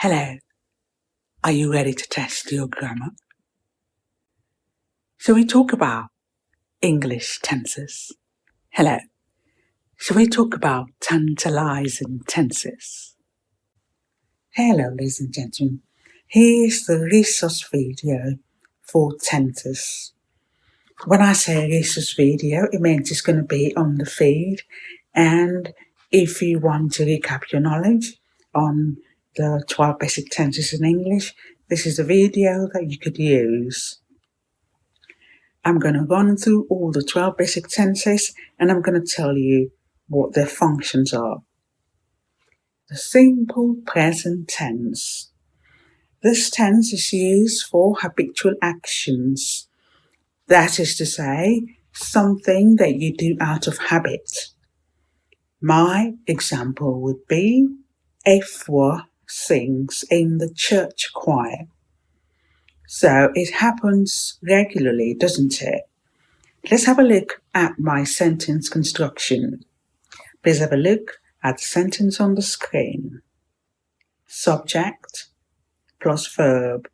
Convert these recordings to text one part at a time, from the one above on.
Hello, are you ready to test your grammar? Shall we talk about English tenses? Hello, shall we talk about tantalizing tenses? Hello, ladies and gentlemen. Here's the resource video for tenses. When I say resource video, it means it's going to be on the feed. And if you want to recap your knowledge on the 12 basic tenses in English, this is a video that you could use. I'm going to run through all the 12 basic tenses and I'm going to tell you what their functions are. The simple present tense. This tense is used for habitual actions. That is to say, something that you do out of habit. My example would be Efwa sings in the church choir. So it happens regularly, doesn't it? Let's have a look at my sentence construction. Please have a look at the sentence on the screen. Subject plus verb.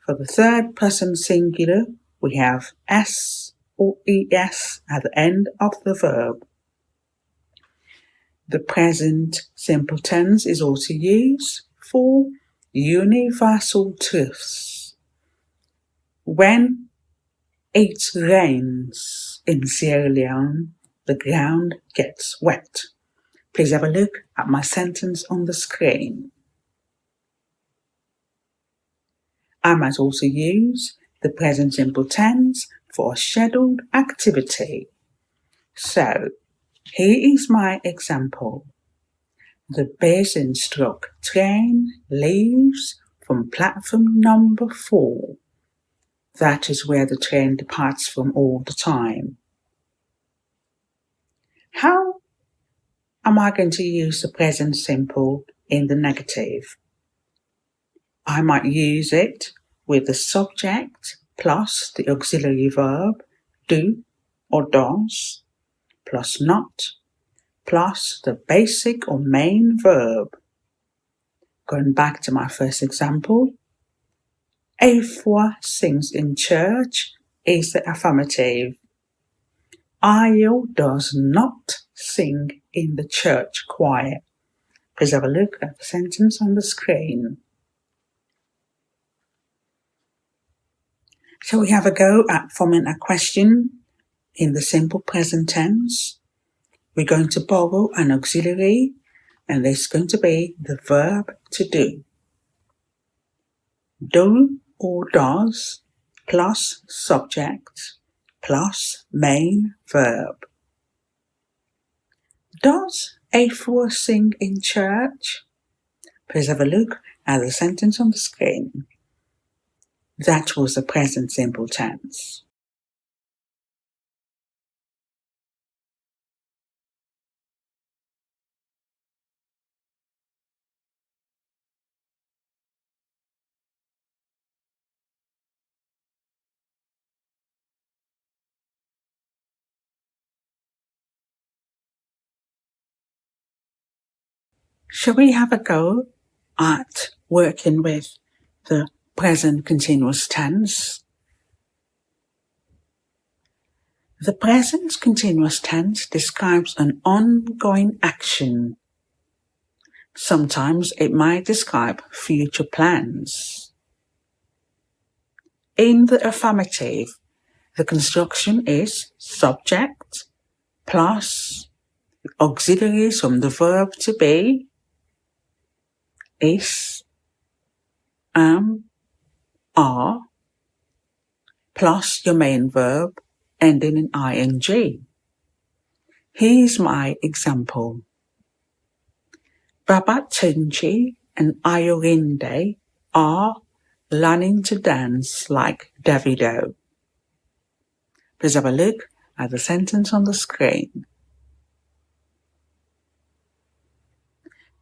For the third person singular, we have S or ES at the end of the verb. The present simple tense is also used for universal truths. When it rains in Sierra Leone, the ground gets wet. Please have a look at my sentence on the screen. I might also use the present simple tense for a scheduled activity. So, here is my example. The Basingstoke train leaves from platform number 4. That is where the train departs from all the time. How am I going to use the present simple in the negative? I might use it with the subject plus the auxiliary verb do or does plus not plus the basic or main verb. Going back to my first example, Efwa sings in church is the affirmative. Ayo does not sing in the church choir. Please have a look at the sentence on the screen. Shall we have a go at forming a question in the simple present tense? We're going to borrow an auxiliary, and it's going to be the verb to do. Do or does plus subject plus main verb. Does Efwa sing in church? Please have a look at the sentence on the screen. That was the present simple tense. Shall we have a go at working with the present continuous tense? The present continuous tense describes an ongoing action. Sometimes it might describe future plans. In the affirmative, the construction is subject plus auxiliaries from the verb to be, is, are, plus your main verb ending in ing. Here's my example. Babatunji and Ayorinde are learning to dance like Davido. Please have a look at the sentence on the screen.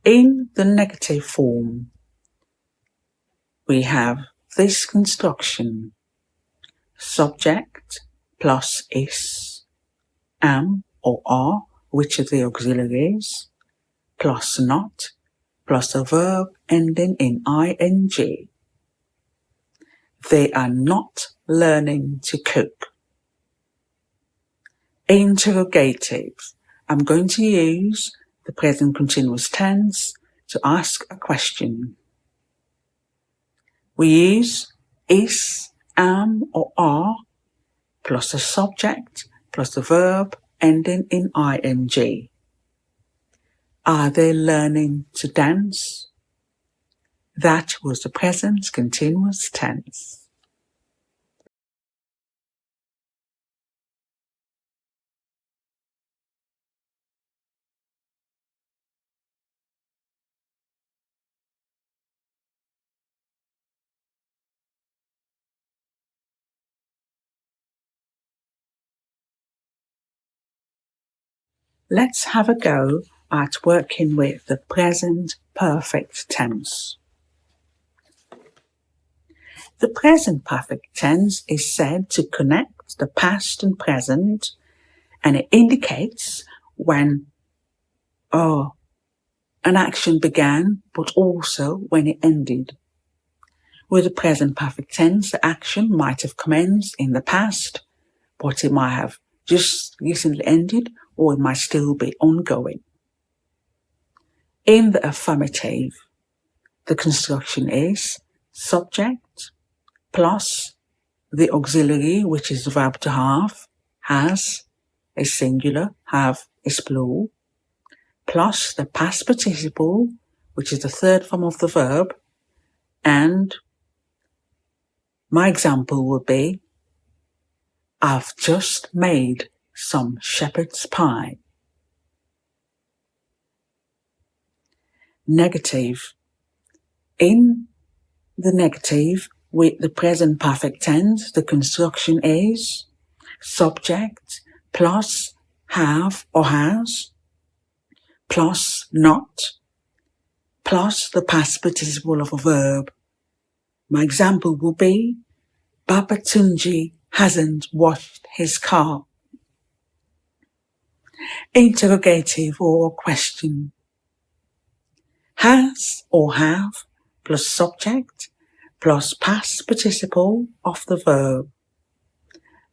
In the negative form, we have this construction. Subject plus is, am or are, which are the auxiliaries, plus not, plus a verb ending in ing. They are not learning to cook. Interrogative. I'm going to use the present continuous tense to ask a question. We use is, am, or are plus a subject plus a verb ending in ing. Are they learning to dance? That was the present continuous tense. Let's have a go at working with the present perfect tense. The present perfect tense is said to connect the past and present, and it indicates when an action began, but also when it ended. With the present perfect tense, the action might have commenced in the past, but it might have just recently ended, or it might still be ongoing. In the affirmative, the construction is subject plus the auxiliary, which is the verb to have, has, is singular, have is plural, plus the past participle, which is the third form of the verb, and my example would be, I've just made some shepherd's pie. Negative. In the negative, with the present perfect tense, the construction is subject plus have or has, plus not, plus the past participle of a verb. My example will be, Babatunji hasn't washed his car. Interrogative or question. Has or have plus subject plus past participle of the verb.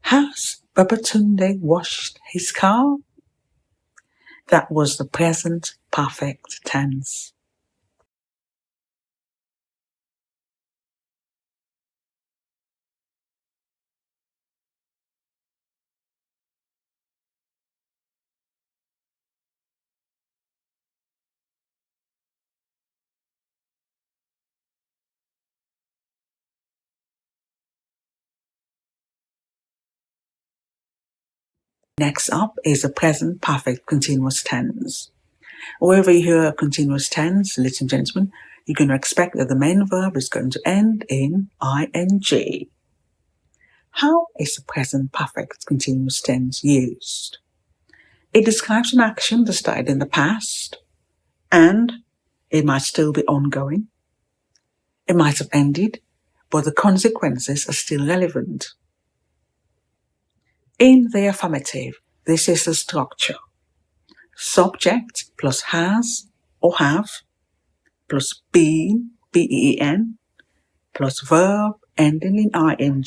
Has Babatunde washed his car? That was the present perfect tense. Next up is the present perfect continuous tense. Wherever you hear a continuous tense, ladies and gentlemen, you're going to expect that the main verb is going to end in ing. How is the present perfect continuous tense used? It describes an action that started in the past, and it might still be ongoing. It might have ended, but the consequences are still relevant. In the affirmative, this is the structure. Subject plus has or have plus been, B-E-E-N, plus verb ending in ing.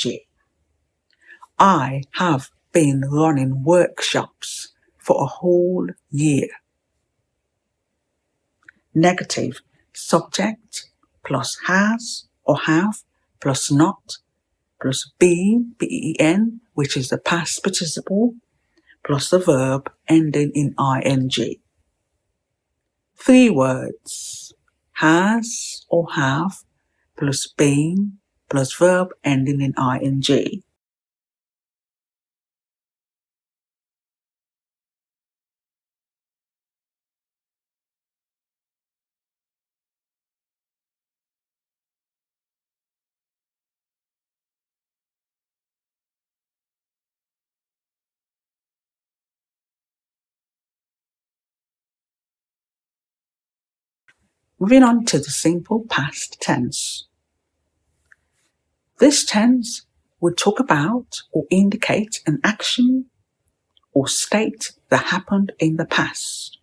I have been running workshops for a whole year. Negative. Subject plus has or have plus not plus been, B-E-E-N, which is the past participle, plus the verb ending in ing. 3 words. Has or have plus been plus verb ending in ing. Moving on to the simple past tense. This tense would talk about or indicate an action or state that happened in the past.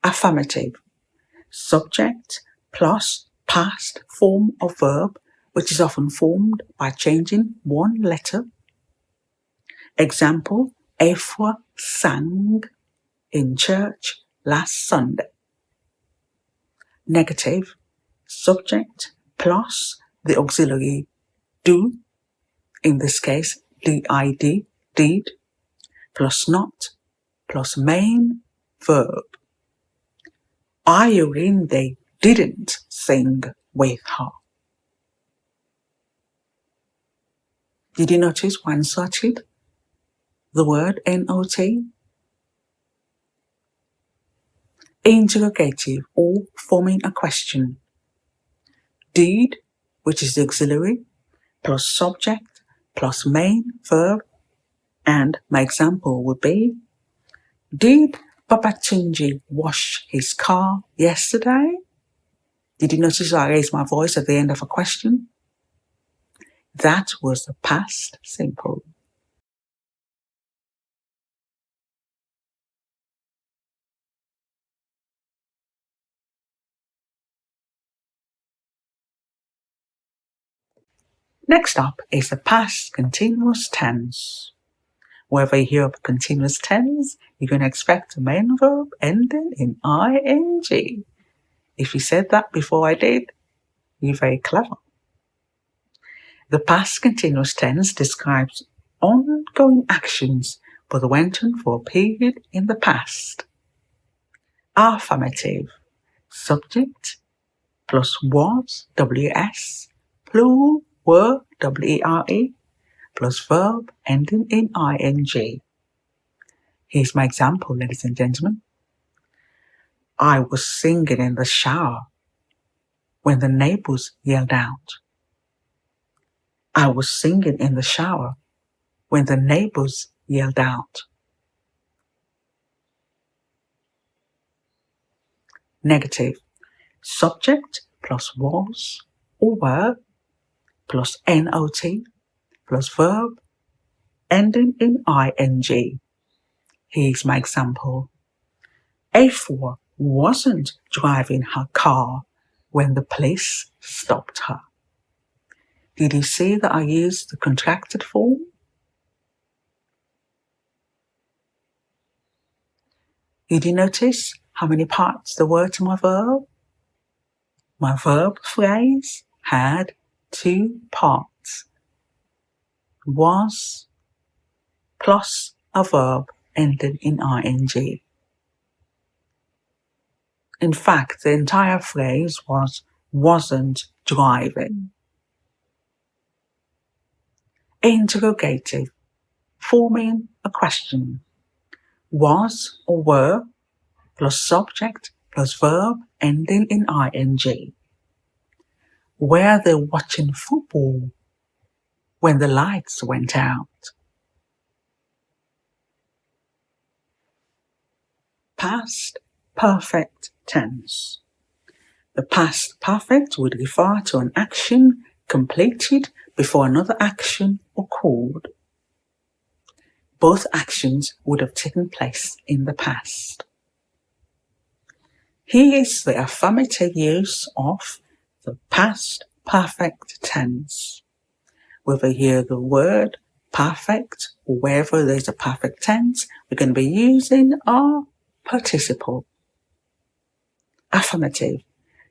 Affirmative. subject plus past form of verb, which is often formed by changing one letter. Example, Efwa sang in church last Sunday. Negative, subject plus the auxiliary do, in this case did, did, plus not, plus main verb. Irene, they didn't sing with her. Did you notice one inserted the word not? Interrogative or forming a question. Did, which is the auxiliary, plus subject, plus main verb, and my example would be, did Babatunji wash his car yesterday? Did you notice I raised my voice at the end of a question? That was the past simple. Next up is the past continuous tense. Wherever you hear of continuous tense, you're going to expect a main verb ending in ing. If you said that before I did, you're very clever. The past continuous tense describes ongoing actions but went on for a period in the past. Affirmative, subject plus was, ws, plural were, were, plus verb ending in ing. Here's my example, ladies and gentlemen. I was singing in the shower when the neighbors yelled out. I was singing in the shower when the neighbors yelled out. Negative, subject plus was or were plus not plus verb ending in ing. Here's my example. A4 wasn't driving her car when the police stopped her. Did you see that I used the contracted form? Did you notice how many parts there were to my verb? My verb phrase had 2 parts. Was plus a verb ending in ing. In fact, the entire phrase was wasn't driving. Interrogative, forming a question. Was or were plus subject plus verb ending in ing. Were they watching football when the lights went out? Past perfect tense. The past perfect would refer to an action completed before another action occurred. Both actions would have taken place in the past. Here is the affirmative use of the past perfect tense. Whether you hear the word perfect or wherever there's a perfect tense, we're going to be using our participle. Affirmative,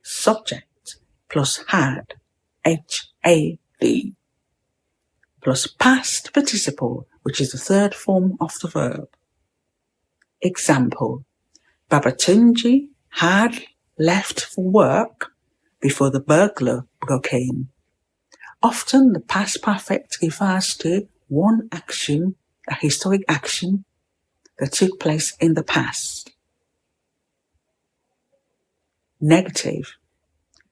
subject plus had, H-A-D, plus past participle, which is the third form of the verb. Example, Babatunji had left for work before the burglar broke in. Often the past perfect refers to one action, a historic action that took place in the past. Negative,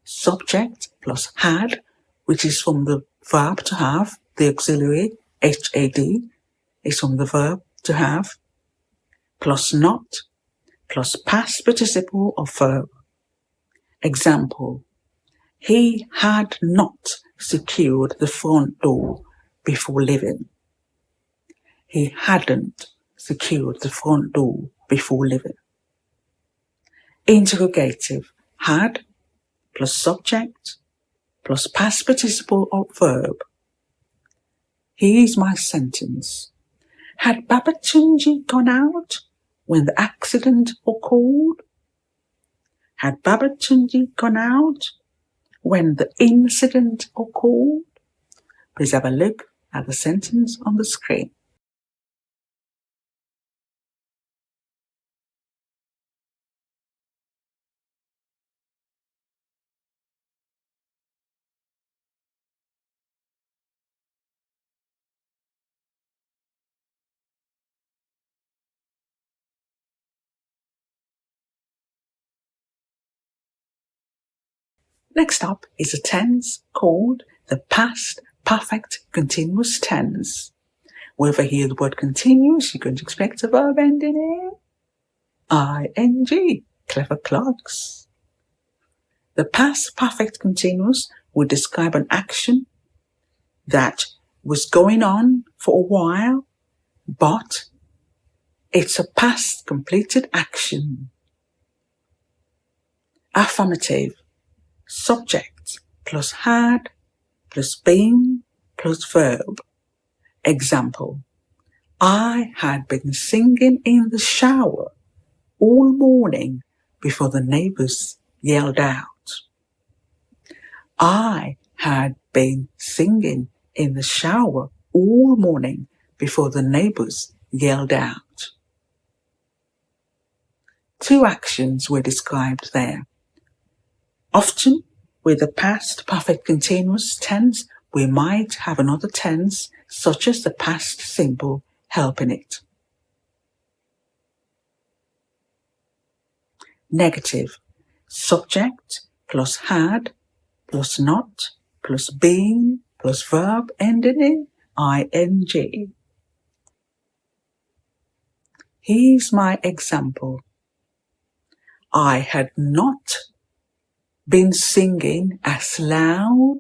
subject plus had, which is from the verb to have, the auxiliary had is from the verb to have, plus not, plus past participle of verb. Example, he had not secured the front door before leaving. He hadn't secured the front door before leaving. Interrogative, had plus subject plus past participle of verb. Here's my sentence. Had Babatunji gone out when the accident occurred? Had Babatunji gone out when the incident occurred? Please have a look at the sentence on the screen. Next up is a tense called the past perfect continuous tense. Whenever you hear the word continuous, you're going to expect a verb ending in ing. Clever clogs. The past perfect continuous will describe an action that was going on for a while, but it's a past completed action. Affirmative. Subject plus had plus been plus verb. Example. I had been singing in the shower all morning before the neighbors yelled out. I had been singing in the shower all morning before the neighbors yelled out. Two actions were described there. Often, with the past perfect continuous tense, we might have another tense, such as the past simple, helping it. Negative. Subject plus had plus not plus been plus verb ending in ing. Here's my example. I had not been singing as loud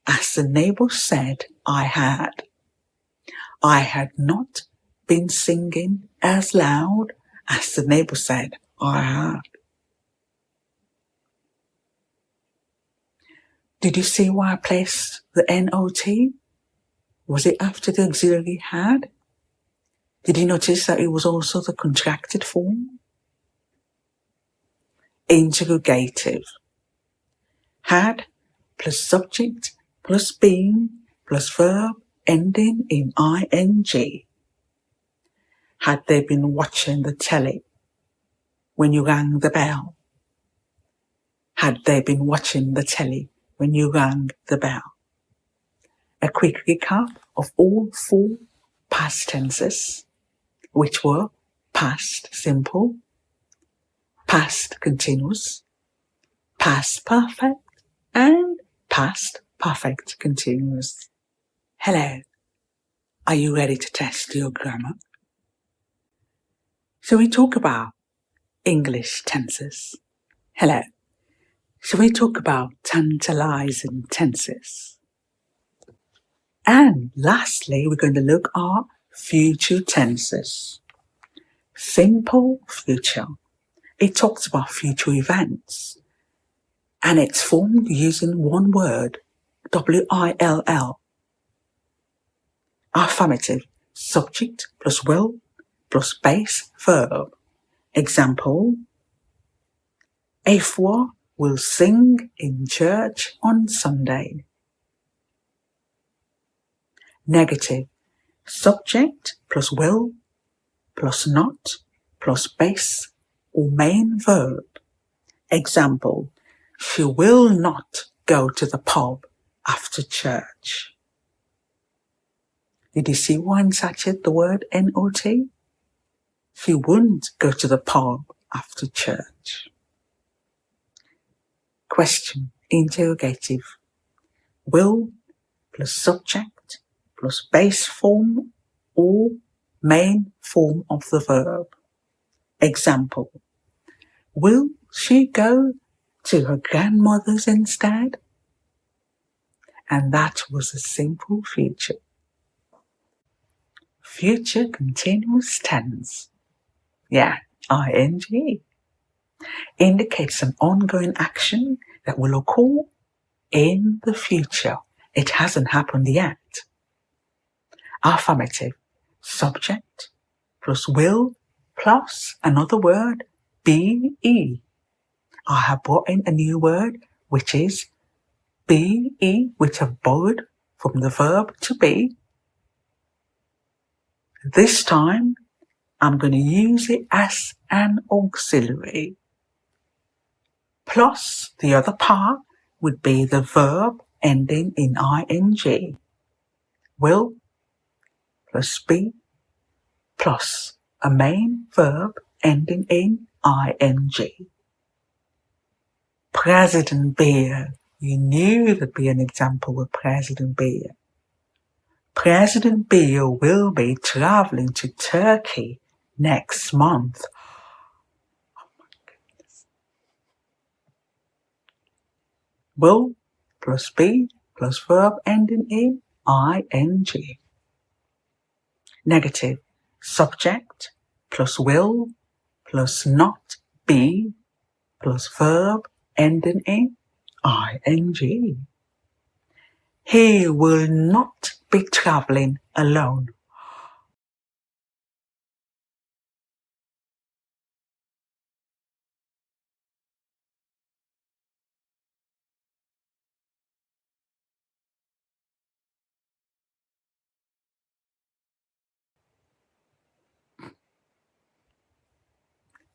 as the neighbor said I had. I had not been singing as loud as the neighbor said I had. Did you see why I placed the NOT? Was it after the auxiliary had? Did you notice that it was also the contracted form? Interrogative. Had plus subject plus been plus verb ending in ing. Had they been watching the telly when you rang the bell? Had they been watching the telly when you rang the bell? A quick recap of all four past tenses, which were past simple, past continuous, past perfect, and past perfect continuous. Hello, are you ready to test your grammar? Shall we talk about English tenses? Hello, shall we talk about tantalizing tenses? And lastly, we're going to look at future tenses. Simple future. It talks about future events. And it's formed using one word, will. Affirmative, subject plus will plus base verb. Example, Afua will sing in church on Sunday. Negative, subject plus will plus not plus base or main verb. Example, she will not go to the pub after church. Did you see why I inserted the word not? She wouldn't go to the pub after church. Question, interrogative. Will plus subject plus base form or main form of the verb. Example, will she go to her grandmother's instead? And that was a simple future. Future continuous tense. Yeah, ing. indicates an ongoing action that will occur in the future. It hasn't happened yet. Affirmative. Subject plus will plus another word, be. I have brought in a new word, which is be, which I've borrowed from the verb to be. This time, I'm going to use it as an auxiliary. Plus, the other part would be the verb ending in ing. Will plus be plus a main verb ending in ing. President Beer. You knew there'd be an example with President Beer. President Beer will be traveling to Turkey next month. Oh my goodness. Will plus be plus verb ending in ing. Negative. Subject plus will plus not be plus verb ending in ing. He will not be traveling alone.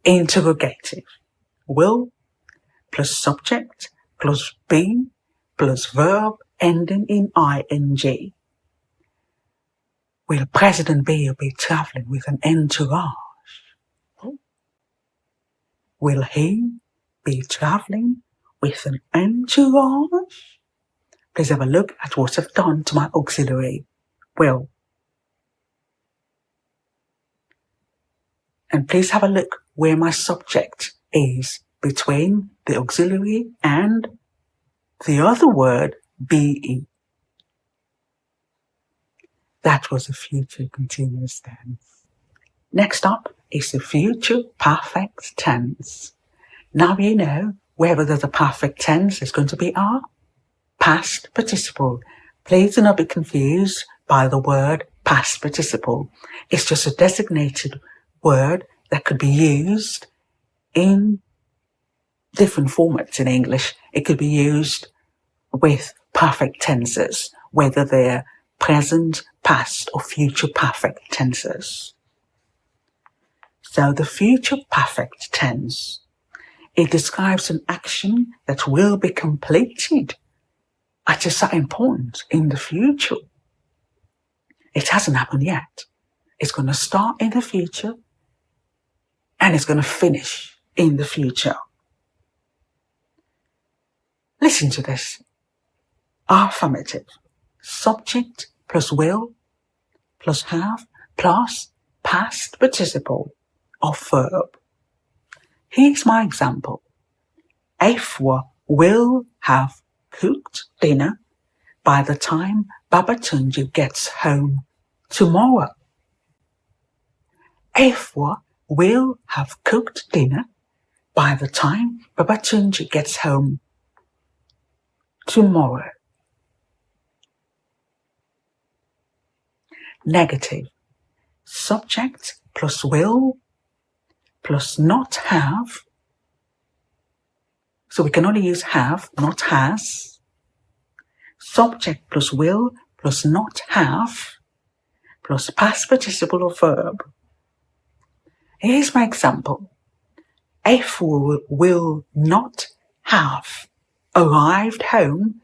Interrogative. Will plus subject plus be plus verb ending in ing. Will President Beer be traveling with an entourage? Will he be traveling with an entourage? Please have a look at what I've done to my auxiliary, will. And please have a look where my subject is between the auxiliary and the other word, be. That was a future continuous tense. Next up is the future perfect tense. Now you know whether there's a perfect tense is going to be our past participle. Please do not be confused by the word past participle. It's just a designated word that could be used in different formats in English. It could be used with perfect tenses, whether they're present, past, or future perfect tenses. So the future perfect tense, it describes an action that will be completed at a certain point in the future. It hasn't happened yet. It's going to start in the future and it's going to finish in the future. Listen to this. Affirmative. Subject plus will plus have plus past participle of verb. Here's my example. Afua will have cooked dinner by the time Babatunji gets home tomorrow. Afua will have cooked dinner by the time Babatunji gets home tomorrow. Negative. Subject plus will plus not have. So we can only use have, not has. Subject plus will plus not have plus past participle of verb. Here's my example. Afua will not have arrived home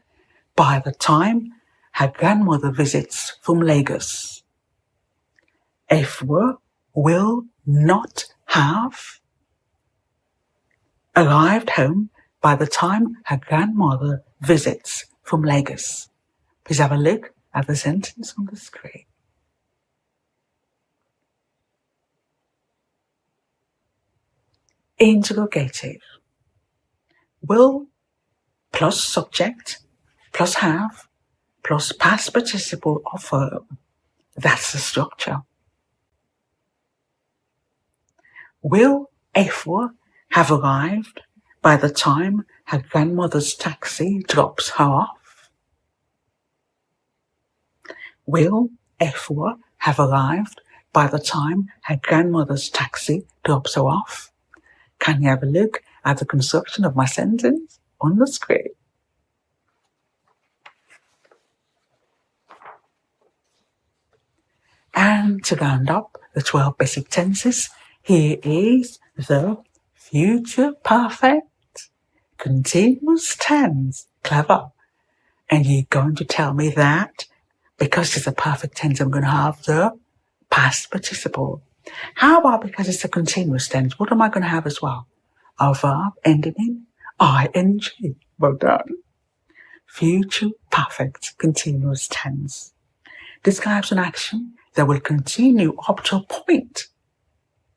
by the time her grandmother visits from Lagos. Afua will not have arrived home by the time her grandmother visits from Lagos. Please have a look at the sentence on the screen. Interrogative. Will plus subject plus have plus past participle of verb. That's the structure. Will Afua have arrived by the time her grandmother's taxi drops her off? Will Efwa have arrived by the time her grandmother's taxi drops her off? Can you have a look at the construction of my sentence on the screen? And to round up the 12 basic tenses, here is the future perfect continuous tense. Clever. And you're going to tell me that because it's a perfect tense, I'm going to have the past participle. How about because it's a continuous tense? What am I going to have as well? A verb ending in ing. Well done. Future perfect continuous tense describes an action that will continue up to a point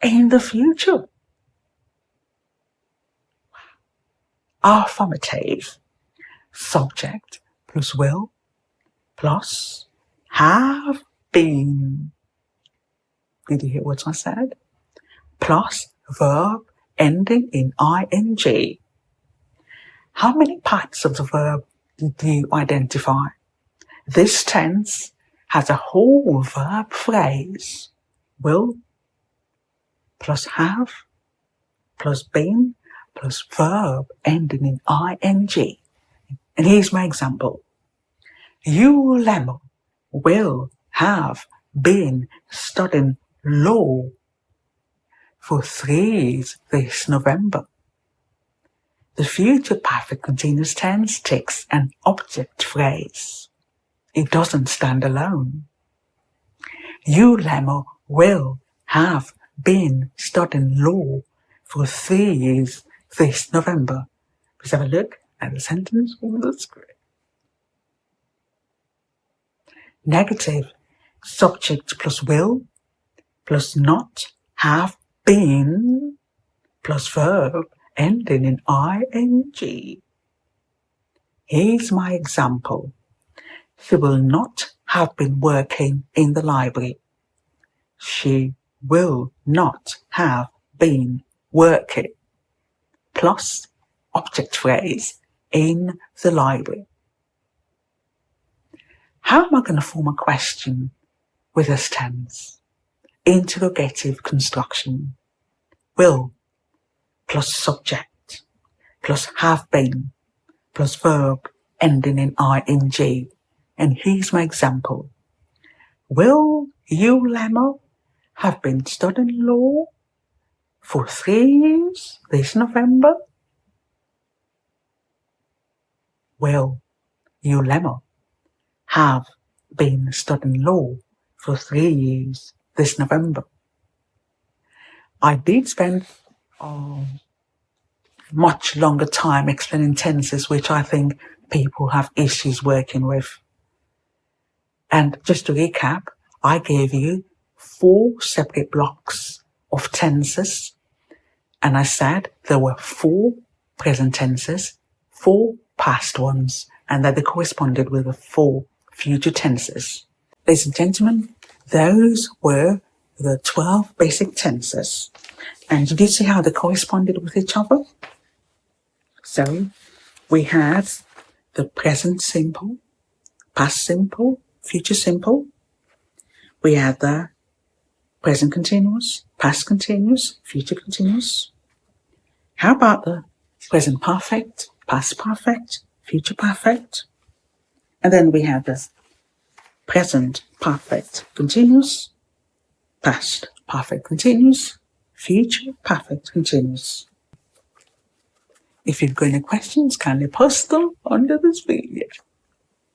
in the future. Affirmative. Subject plus will plus have been. Did you hear what I said? Plus verb ending in ing. How many parts of the verb did you identify? This tense has a whole verb phrase. Will plus have plus been plus verb ending in ing. And here's my example. Ulema will have been studying law for 3 years this November. The future perfect continuous tense takes an object phrase. It doesn't stand alone. Ulema will have been studying law for 3 years this November. Let's have a look at the sentence on the screen. Negative. Subject plus will plus not have been plus verb ending in ing. Here's my example. She will not have been working in the library. She will not have been working plus object phrase in the library. How am I going to form a question with this tense? Interrogative construction. Will plus subject plus have been plus verb ending in ing. And here's my example. Will Ulema have been studying law for 3 years this November? Will Ulema have been studying law for 3 years this November? I did spend much longer time explaining tenses which I think people have issues working with. And just to recap, I gave you 4 separate blocks of tenses, and I said there were 4 present tenses, 4 past ones, and that they corresponded with the 4 future tenses. Ladies and gentlemen, those were the 12 basic tenses. And did you see how they corresponded with each other? So we had the present simple, past simple, future simple. We had the present continuous, past continuous, future continuous. How about the present perfect, past perfect, future perfect? And then we have the present perfect continuous, past perfect continuous, future perfect continuous. If you've got any questions, kindly post them under this video.